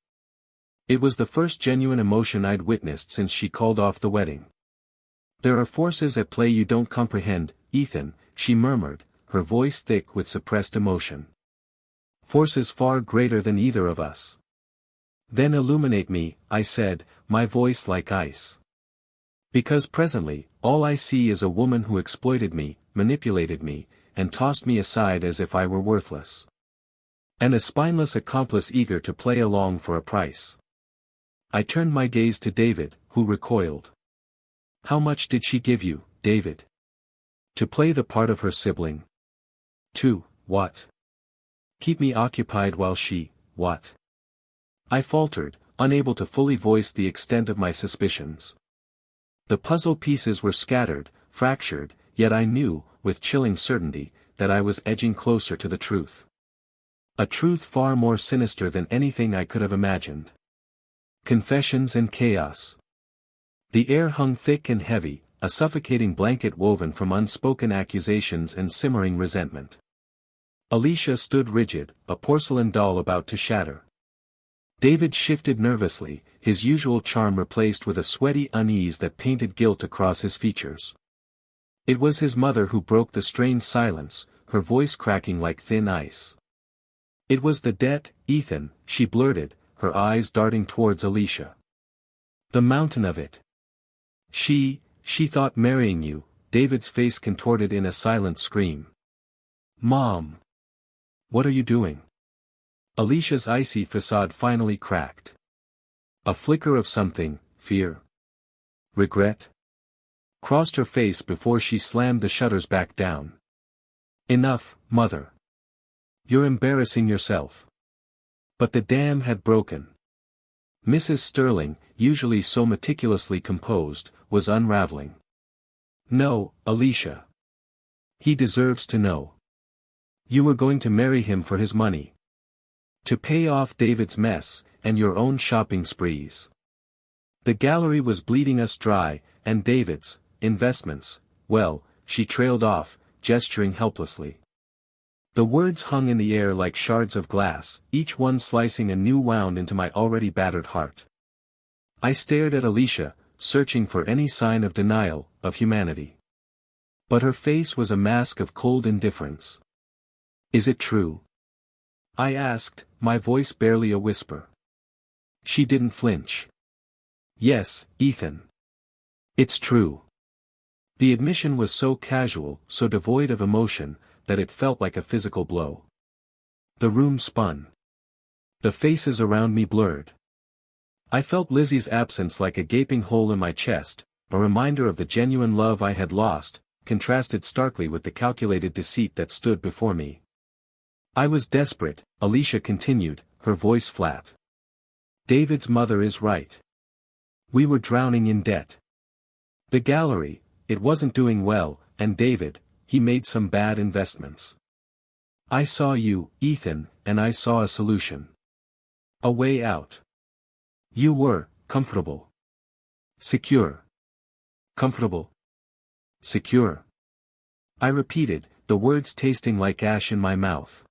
It was the first genuine emotion I'd witnessed since she called off the wedding. There are forces at play you don't comprehend, Ethan, she murmured, her voice thick with suppressed emotion. Forces far greater than either of us. Then illuminate me, I said, my voice like ice. Because presently, all I see is a woman who exploited me, manipulated me, and tossed me aside as if I were worthless. And a spineless accomplice eager to play along for a price. I turned my gaze to David, who recoiled. How much did she give you, David? To play the part of her sibling? To, what? Keep me occupied while she, what? I faltered, unable to fully voice the extent of my suspicions. The puzzle pieces were scattered, fractured, yet I knew, with chilling certainty, that I was edging closer to the truth. A truth far more sinister than anything I could have imagined. Confessions and chaos. The air hung thick and heavy, a suffocating blanket woven from unspoken accusations and simmering resentment. Alicia stood rigid, a porcelain doll about to shatter. David shifted nervously, his usual charm replaced with a sweaty unease that painted guilt across his features. It was his mother who broke the strained silence, her voice cracking like thin ice. It was the debt, Ethan, she blurted, her eyes darting towards Alicia. The mountain of it. She thought marrying you, David's face contorted in a silent scream. Mom! What are you doing? Alicia's icy facade finally cracked. A flicker of something, fear. Regret? Crossed her face before she slammed the shutters back down. Enough, mother. You're embarrassing yourself. But the dam had broken. Mrs. Sterling, usually so meticulously composed, was unraveling. No, Alicia. He deserves to know. You were going to marry him for his money. To pay off David's mess, and your own shopping sprees. The gallery was bleeding us dry, and David's investments, well, she trailed off, gesturing helplessly. The words hung in the air like shards of glass, each one slicing a new wound into my already battered heart. I stared at Alicia, searching for any sign of denial, of humanity. But her face was a mask of cold indifference. Is it true? I asked, my voice barely a whisper. She didn't flinch. Yes, Ethan. It's true. The admission was so casual, so devoid of emotion, that it felt like a physical blow. The room spun. The faces around me blurred. I felt Lizzie's absence like a gaping hole in my chest, a reminder of the genuine love I had lost, contrasted starkly with the calculated deceit that stood before me. I was desperate, Alicia continued, her voice flat. David's mother is right. We were drowning in debt. The gallery, it wasn't doing well, and David, he made some bad investments. I saw you, Ethan, and I saw a solution. A way out. You were, comfortable. Secure. Comfortable. Secure. I repeated, the words tasting like ash in my mouth.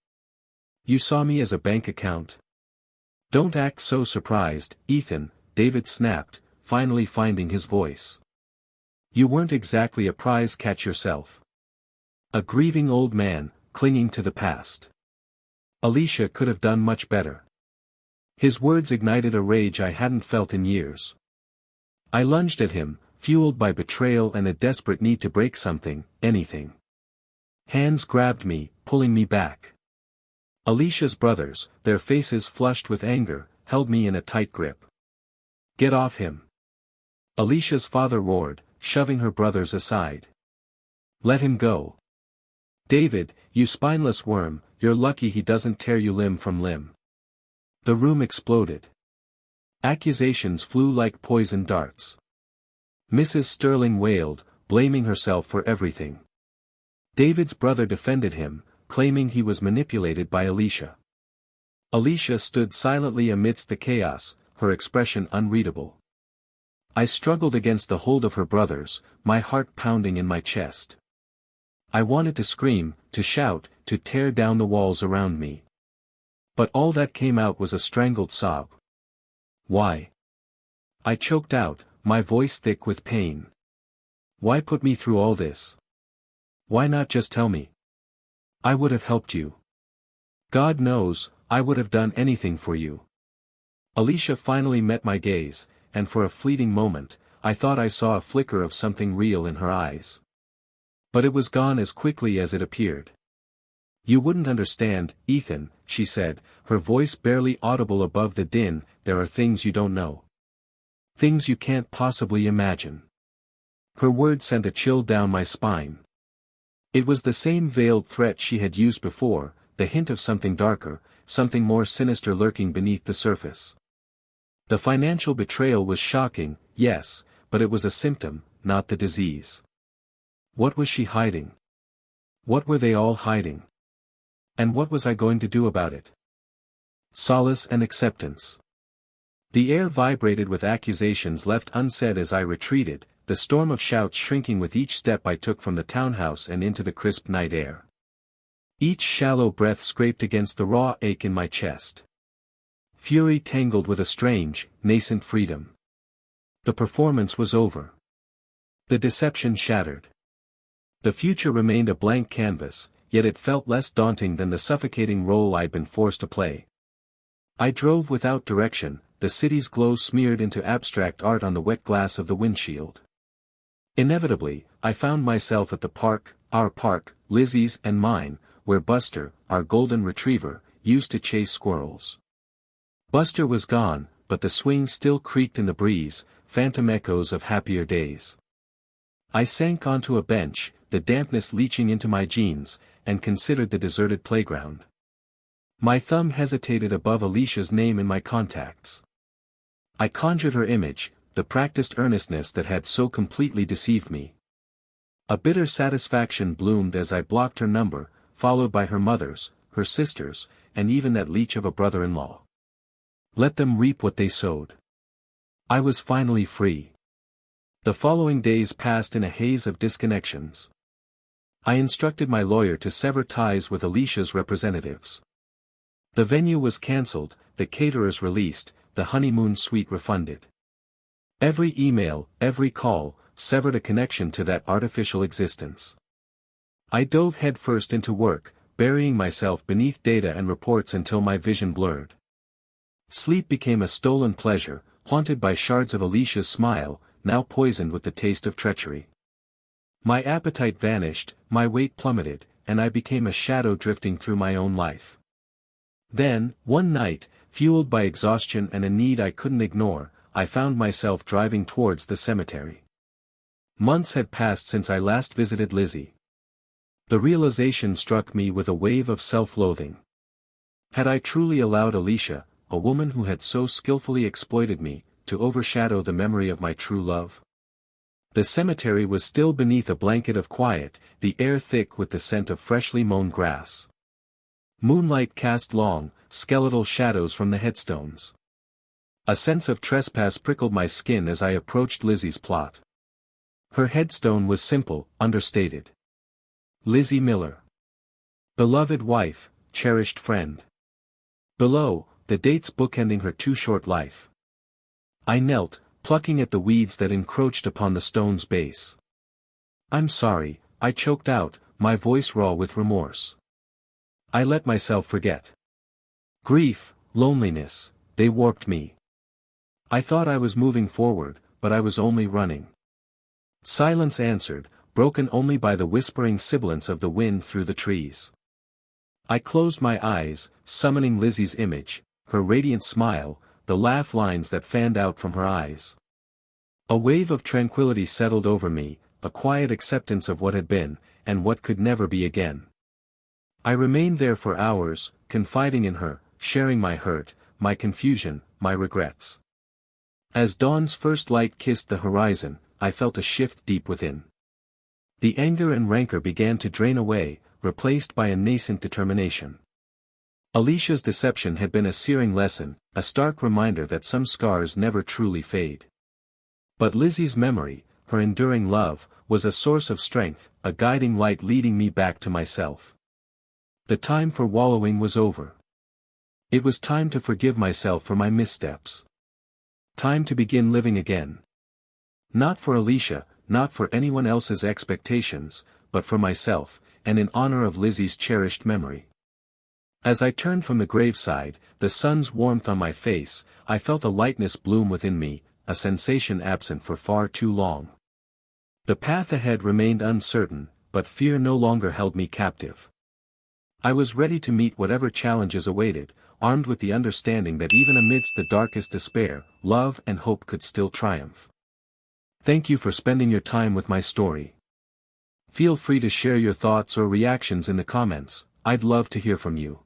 You saw me as a bank account? Don't act so surprised, Ethan, David snapped, finally finding his voice. You weren't exactly a prize catch yourself. A grieving old man, clinging to the past. Alicia could have done much better. His words ignited a rage I hadn't felt in years. I lunged at him, fueled by betrayal and a desperate need to break something, anything. Hands grabbed me, pulling me back. Alicia's brothers, their faces flushed with anger, held me in a tight grip. Get off him. Alicia's father roared, shoving her brothers aside. Let him go. David, you spineless worm, you're lucky he doesn't tear you limb from limb. The room exploded. Accusations flew like poison darts. Mrs. Sterling wailed, blaming herself for everything. David's brother defended him, claiming he was manipulated by Alicia. Alicia stood silently amidst the chaos, her expression unreadable. I struggled against the hold of her brothers, my heart pounding in my chest. I wanted to scream, to shout, to tear down the walls around me. But all that came out was a strangled sob. Why? I choked out, my voice thick with pain. Why put me through all this? Why not just tell me? I would have helped you. God knows, I would have done anything for you. Alicia finally met my gaze, and for a fleeting moment, I thought I saw a flicker of something real in her eyes. But it was gone as quickly as it appeared. You wouldn't understand, Ethan, she said, her voice barely audible above the din, there are things you don't know. Things you can't possibly imagine. Her words sent a chill down my spine. It was the same veiled threat she had used before, the hint of something darker, something more sinister lurking beneath the surface. The financial betrayal was shocking, yes, but it was a symptom, not the disease. What was she hiding? What were they all hiding? And what was I going to do about it? Solace and acceptance. The air vibrated with accusations left unsaid as I retreated, the storm of shouts shrinking with each step I took from the townhouse and into the crisp night air. Each shallow breath scraped against the raw ache in my chest. Fury tangled with a strange, nascent freedom. The performance was over. The deception shattered. The future remained a blank canvas, yet it felt less daunting than the suffocating role I'd been forced to play. I drove without direction, the city's glow smeared into abstract art on the wet glass of the windshield. Inevitably, I found myself at the park, our park, Lizzie's and mine, where Buster, our golden retriever, used to chase squirrels. Buster was gone, but the swing still creaked in the breeze, phantom echoes of happier days. I sank onto a bench, the dampness leaching into my jeans, and considered the deserted playground. My thumb hesitated above Alicia's name in my contacts. I conjured her image, the practiced earnestness that had so completely deceived me. A bitter satisfaction bloomed as I blocked her number, followed by her mother's, her sister's, and even that leech of a brother-in-law. Let them reap what they sowed. I was finally free. The following days passed in a haze of disconnections. I instructed my lawyer to sever ties with Alicia's representatives. The venue was cancelled, the caterers released, the honeymoon suite refunded. Every email, every call, severed a connection to that artificial existence. I dove headfirst into work, burying myself beneath data and reports until my vision blurred. Sleep became a stolen pleasure, haunted by shards of Alicia's smile, now poisoned with the taste of treachery. My appetite vanished, my weight plummeted, and I became a shadow drifting through my own life. Then, one night, fueled by exhaustion and a need I couldn't ignore, I found myself driving towards the cemetery. Months had passed since I last visited Lizzie. The realization struck me with a wave of self-loathing. Had I truly allowed Alicia, a woman who had so skillfully exploited me, to overshadow the memory of my true love? The cemetery was still beneath a blanket of quiet, the air thick with the scent of freshly mown grass. Moonlight cast long, skeletal shadows from the headstones. A sense of trespass prickled my skin as I approached Lizzie's plot. Her headstone was simple, understated. Lizzie Miller. Beloved wife, cherished friend. Below, the dates bookending her too short life. I knelt, plucking at the weeds that encroached upon the stone's base. I'm sorry, I choked out, my voice raw with remorse. I let myself forget. Grief, loneliness, they warped me. I thought I was moving forward, but I was only running. Silence answered, broken only by the whispering sibilance of the wind through the trees. I closed my eyes, summoning Lizzie's image, her radiant smile, the laugh lines that fanned out from her eyes. A wave of tranquility settled over me, a quiet acceptance of what had been, and what could never be again. I remained there for hours, confiding in her, sharing my hurt, my confusion, my regrets. As dawn's first light kissed the horizon, I felt a shift deep within. The anger and rancor began to drain away, replaced by a nascent determination. Alicia's deception had been a searing lesson, a stark reminder that some scars never truly fade. But Lizzie's memory, her enduring love, was a source of strength, a guiding light leading me back to myself. The time for wallowing was over. It was time to forgive myself for my missteps. Time to begin living again. Not for Alicia, not for anyone else's expectations, but for myself, and in honor of Lizzie's cherished memory. As I turned from the graveside, the sun's warmth on my face, I felt a lightness bloom within me, a sensation absent for far too long. The path ahead remained uncertain, but fear no longer held me captive. I was ready to meet whatever challenges awaited, armed with the understanding that even amidst the darkest despair, love and hope could still triumph. Thank you for spending your time with my story. Feel free to share your thoughts or reactions in the comments, I'd love to hear from you.